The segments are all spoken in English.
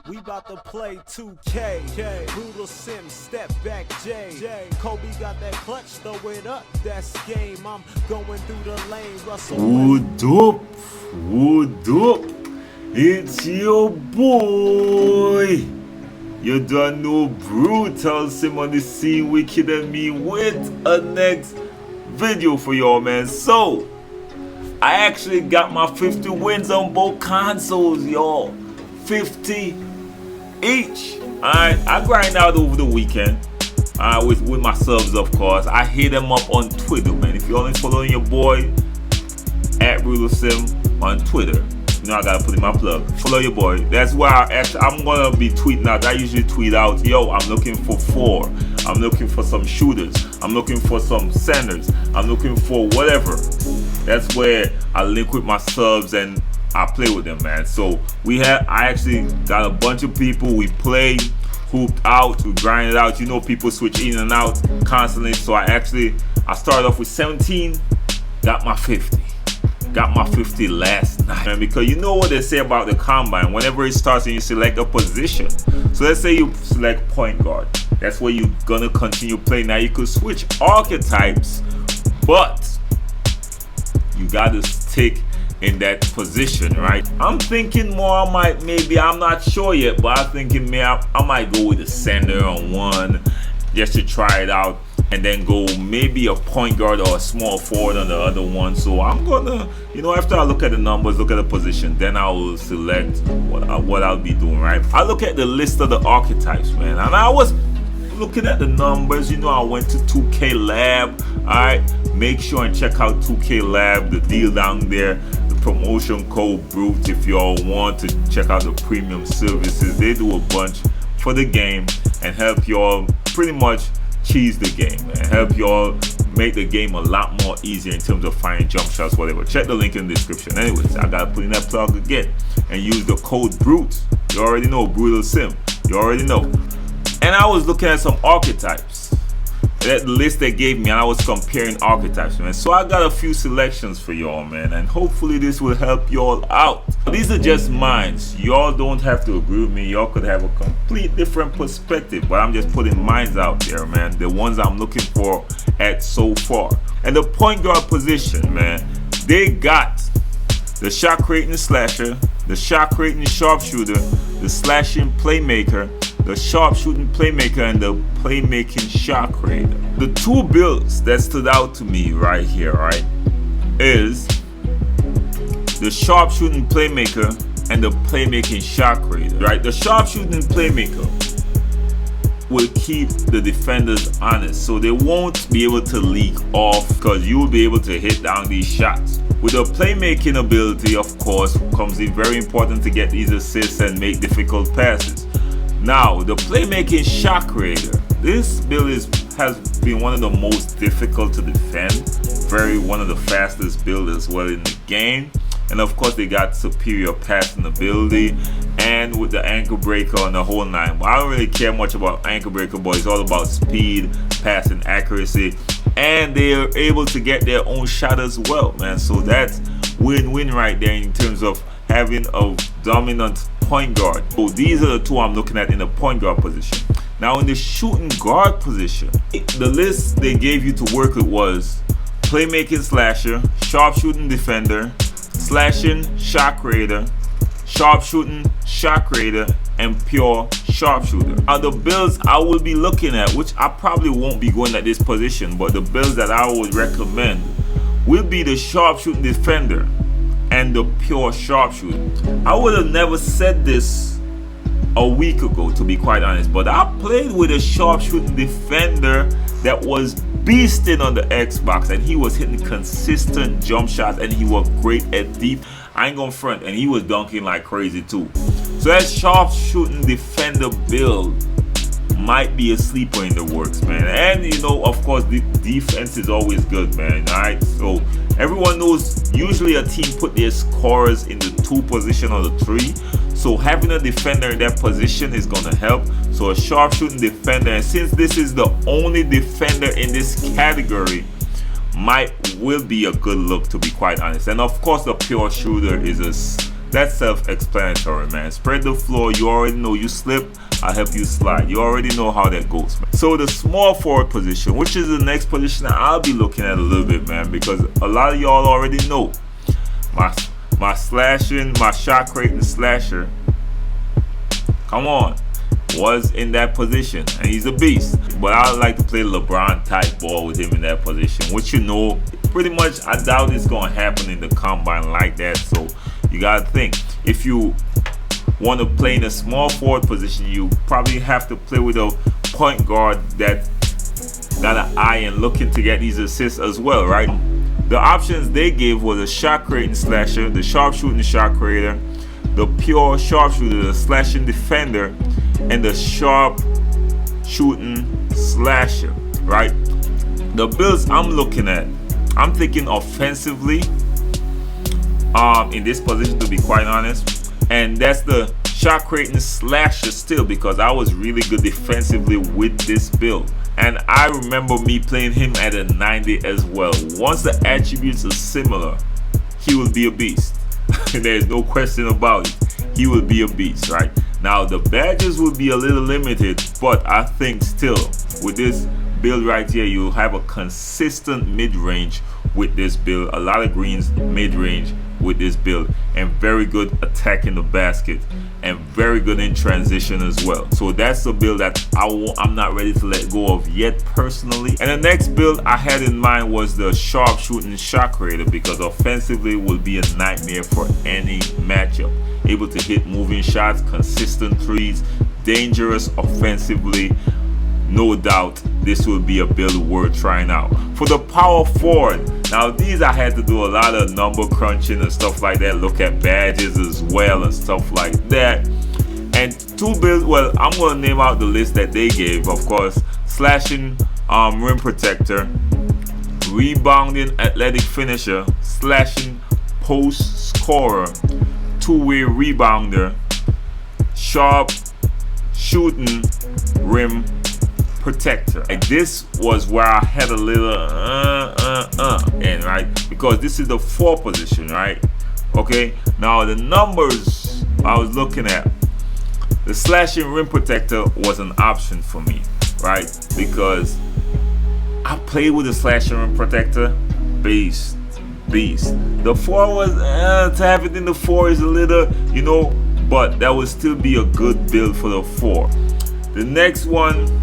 We about to play 2K. Brutalsim, step back, J. Kobe got that clutch, throw it up. That's game. I'm going through the lane. Russell. What up? It's your boy. You don't know Brutalsim on the scene, Wicked and me with a next video for y'all, man. So I actually got my 50 wins on both consoles, y'all. 50 each. Alright, I grind out over the weekend. With my subs, of course. I hit them up on Twitter, man. If you're only following your boy at Brutalsim on Twitter, you know I gotta put in my plug. Follow your boy. That's where I'm gonna be tweeting out. I usually tweet out, yo, I'm looking for 4. I'm looking for some shooters. I'm looking for some centers. I'm looking for whatever. That's where I link with my subs and I play with them, man. So I actually got a bunch of people. We play, hooped out, we grind it out. You know, people switch in and out constantly. So I started off with 17, got my 50. Got my 50 last night. And because you know what they say about the combine, whenever it starts and you select a position. So let's say you select point guard. That's where you're gonna continue playing. Now you could switch archetypes, but you gotta stick in that position, right? I'm thinking more, I'm not sure yet, but I'm thinking I might go with the center on one just to try it out, and then go maybe a point guard or a small forward on the other one. So I'm gonna, after I look at the numbers, look at the position, then I will select what I'll be doing, right? I look at the list of the archetypes, man, and I was looking at the numbers. I went to 2K Lab. Alright, make sure and check out 2K Lab, the deal down there, the promotion code BRUTE. If y'all want to check out the premium services, they do a bunch for the game and help y'all pretty much cheese the game and help y'all make the game a lot more easier in terms of finding jump shots, whatever. Check the link in the description. Anyways, I gotta put in that plug again and use the code BRUTE. You already know, Brutalsim. You already know. And I was looking at some archetypes, that list they gave me, and I was comparing archetypes, man. So I got a few selections for y'all, man, and hopefully this will help y'all out. These are just mine. Y'all don't have to agree with me. Y'all could have a complete different perspective, but I'm just putting mine out there, man. The ones I'm looking for at so far. And the point guard position, man, they got the shot creating slasher, the shot creating sharpshooter, the slashing playmaker, the sharpshooting playmaker, and the playmaking shot creator. The two builds that stood out to me right here, right, is the sharpshooting playmaker and the playmaking shot creator, right? The sharpshooting playmaker will keep the defenders honest, so they won't be able to leak off because you'll be able to hit down these shots. With the playmaking ability, of course, comes in very important to get these assists and make difficult passes. Now, the playmaking shot creator, this build has been one of the most difficult to defend, one of the fastest builds as well in the game, and of course they got superior passing ability, and with the ankle breaker on the whole 9. But I don't really care much about ankle breaker, but it's all about speed, passing accuracy, and they are able to get their own shot as well, man. So that's win-win right there in terms of having a dominant point guard. So these are the two I'm looking at in the point guard position. Now in the shooting guard position, the list they gave you to work with was playmaking slasher, sharpshooting defender, slashing shot creator, sharpshooting shot creator, and pure sharpshooter. Now the builds I will be looking at, which I probably won't be going at this position, but the builds that I would recommend will be the sharpshooting defender and the pure sharpshooter. I would have never said this a week ago, to be quite honest, but I played with a sharpshooting defender that was beasting on the Xbox, and he was hitting consistent jump shots, and he was great at deep. I ain't gonna front, and he was dunking like crazy too. So that sharpshooting defender build might be a sleeper in the works, man. And of course, the defense is always good, man. Alright, so everyone knows usually a team put their scorers in the 2 position or the 3. So having a defender in that position is gonna help. So a sharpshooting defender, and since this is the only defender in this category, will be a good look, to be quite honest. And of course, the pure shooter is that's self-explanatory, man. Spread the floor. You already know. You slip, I'll help you slide. You already know how that goes, man. So the small forward position, which is the next position that I'll be looking at a little bit, man, because a lot of y'all already know my slashing, my shot creating slasher, come on, was in that position, and he's a beast. But I would like to play LeBron type ball with him in that position, which, you know, pretty much I doubt it's gonna happen in the combine like that. So you gotta think, if you want to play in a small forward position, you probably have to play with a point guard that got an eye and looking to get these assists as well, right? The options they gave was a shot creating slasher, the sharpshooting shot creator, the pure sharpshooter, the slashing defender, and the sharp shooting slasher, right? The builds I'm looking at, I'm thinking offensively in this position, to be quite honest, and that's the shot creating slasher still, because I was really good defensively with this build, and I remember me playing him at a 90 as well. Once the attributes are similar, he will be a beast. There's no question about it. He will be a beast, right? Now the badges will be a little limited, but I think still with this build right here, you'll have a consistent mid-range with this build, a lot of greens mid-range with this build, and very good attack in the basket and very good in transition as well. So that's the build that I'm not ready to let go of yet personally. And the next build I had in mind was the sharp shooting shot creator, because offensively will be a nightmare for any matchup. Able to hit moving shots, consistent threes, dangerous offensively. No doubt this will be a build worth trying out. For the power forward, now these I had to do a lot of number crunching and stuff like that, look at badges as well and stuff like that. And two builds, well, I'm going to name out the list that they gave, of course. Slashing rim protector, rebounding athletic finisher, slashing post scorer, two-way rebounder, sharp shooting rim protector. And this was where I had a little and right, because this is the 4 position, right? Okay, now the numbers I was looking at, the slashing rim protector was an option for me, right? Because I played with the slashing rim protector, beast. The 4 was to have it in the 4 is a little, you know, but that would still be a good build for the 4. The next one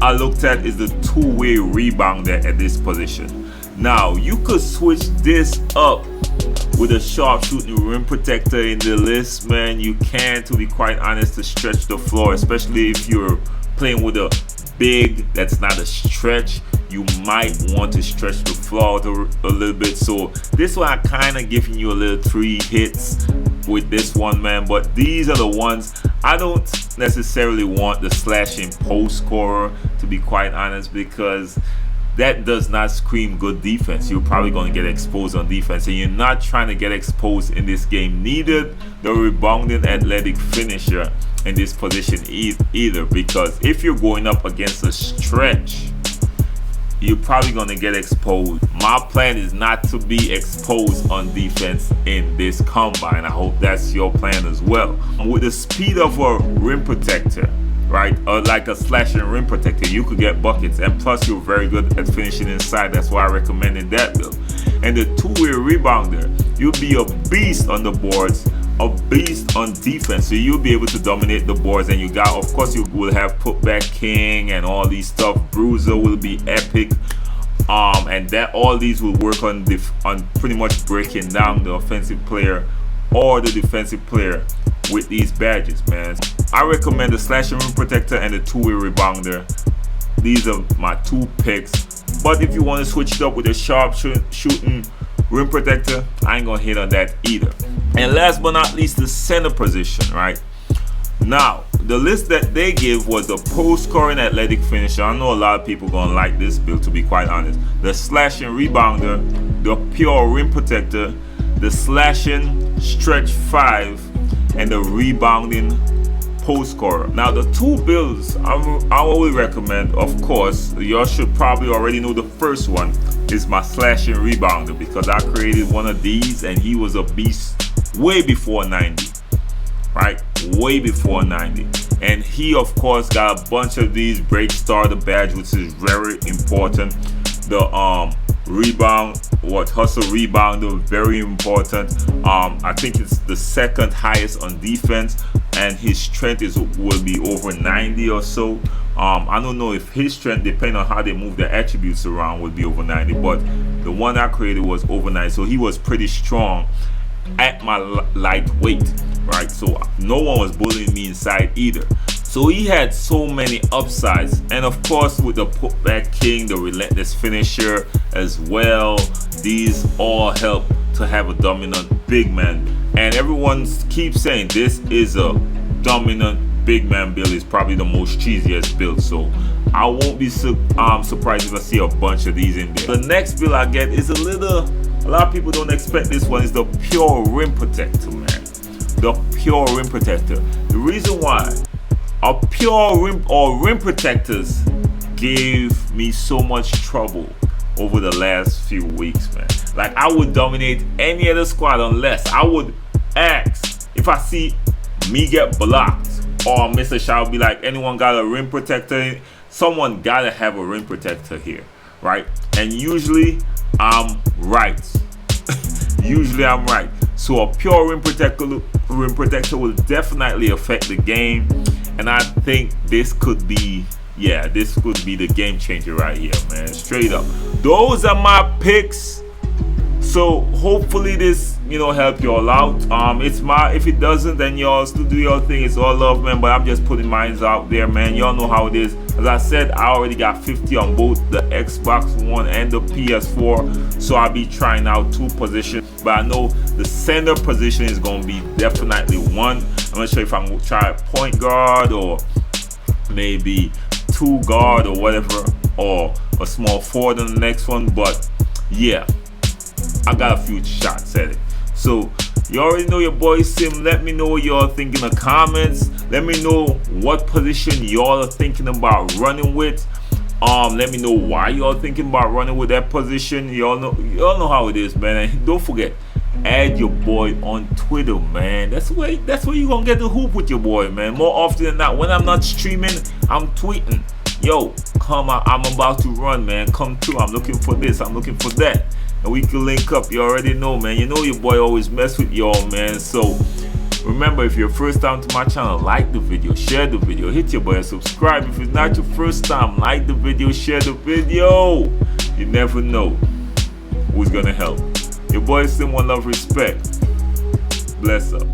I looked at is the two-way rebounder at this position. Now you could switch this up with a sharp shooting rim protector in the list, man. You can, to be quite honest, to stretch the floor, especially if you're playing with a big that's not a stretch. You might want to stretch the floor a little bit. So this one I kind of giving you a little 3 hits with this one, man. But these are the ones I don't necessarily want the slashing post scorer, to be quite honest, because that does not scream good defense. You're probably going to get exposed on defense, and you're not trying to get exposed in this game. Neither the rebounding athletic finisher in this position either, because if you're going up against a stretch, you're probably going to get exposed. My plan is not to be exposed on defense in this combine. I hope that's your plan as well. With the speed of a rim protector, right, or like a slashing rim protector, you could get buckets, and plus you're very good at finishing inside. That's why I recommended that build. And the two-way rebounder, you'll be a beast on the boards, a beast on defense, so you'll be able to dominate the boards. And you got, of course, you will have putback king and all these stuff. Bruiser will be epic, and that all these will work on pretty much breaking down the offensive player or the defensive player with these badges, man. I recommend the slashing rim protector and the two-way rebounder. These are my 2 picks. But if you want to switch it up with a sharp shooting rim protector, I ain't gonna hit on that either. And last but not least, the center position, right? Now, the list that they gave was the post scoring athletic finisher. I know a lot of people gonna like this build, to be quite honest. The slashing rebounder, the pure rim protector, the slashing stretch 5, and the rebounding post scorer. Now the 2 builds I would recommend, of course, you should probably already know the first one is my slashing rebounder, because I created one of these and he was a beast way before 90, right? Way before 90. And he of course got a bunch of these break starter badge, which is very important. The hustle rebounder, very important. I think it's the second highest on defense, and his strength will be over 90 or so. I don't know if his strength, depending on how they move the attributes around, would be over 90, but the one I created was over 90, so he was pretty strong at my lightweight, right? So no one was bullying me inside either. So he had so many upsides, and of course with the putback king, the relentless finisher as well, these all help to have a dominant big man. And everyone keeps saying this is a dominant big man build. Is probably the most cheesiest build, so I won't be surprised if I see a bunch of these in there. The next build I get is a lot of people don't expect this one, is the pure rim protector, man. The pure rim protector. The reason why a pure rim or rim protectors gave me so much trouble over the last few weeks, man. Like, I would dominate any other squad unless I would ask if I see me get blocked or miss a shot. I'll be like, anyone got a rim protector? Someone gotta have a rim protector here, right? And usually I'm right. Usually I'm right. So a pure rim protector will definitely affect the game, and I think this could be, this could be the game changer right here, man. Straight up. Those are my picks. So hopefully this, help y'all out. If it doesn't, then y'all still do your thing. It's all love, man. But I'm just putting mines out there, man. Y'all know how it is. As I said, I already got 50 on both the Xbox One and the PS4. So I'll be trying out 2 positions. But I know the center position is gonna be definitely one. I'm not sure if I'm gonna try point guard or maybe 2 guard or whatever, or a small forward on the next one. But yeah, I got a few shots at it. So you already know your boy Sim. Let me know what y'all think in the comments. Let me know what position y'all are thinking about running with. Let me know why y'all thinking about running with that position. Y'all know how it is, man. And don't forget, add your boy on Twitter, man. That's where you gonna get the hoop with your boy, man. More often than not, when I'm not streaming, I'm tweeting. Yo, come out, I'm about to run, man. Come through. I'm looking for this, I'm looking for that. And we can link up. You already know, man. You know your boy always mess with y'all, man. So remember, if you're first time to my channel, like the video, share the video, hit your boy and subscribe. If it's not your first time, like the video, share the video. You never know who's gonna help. Your boy Sim, one love, respect. Bless up.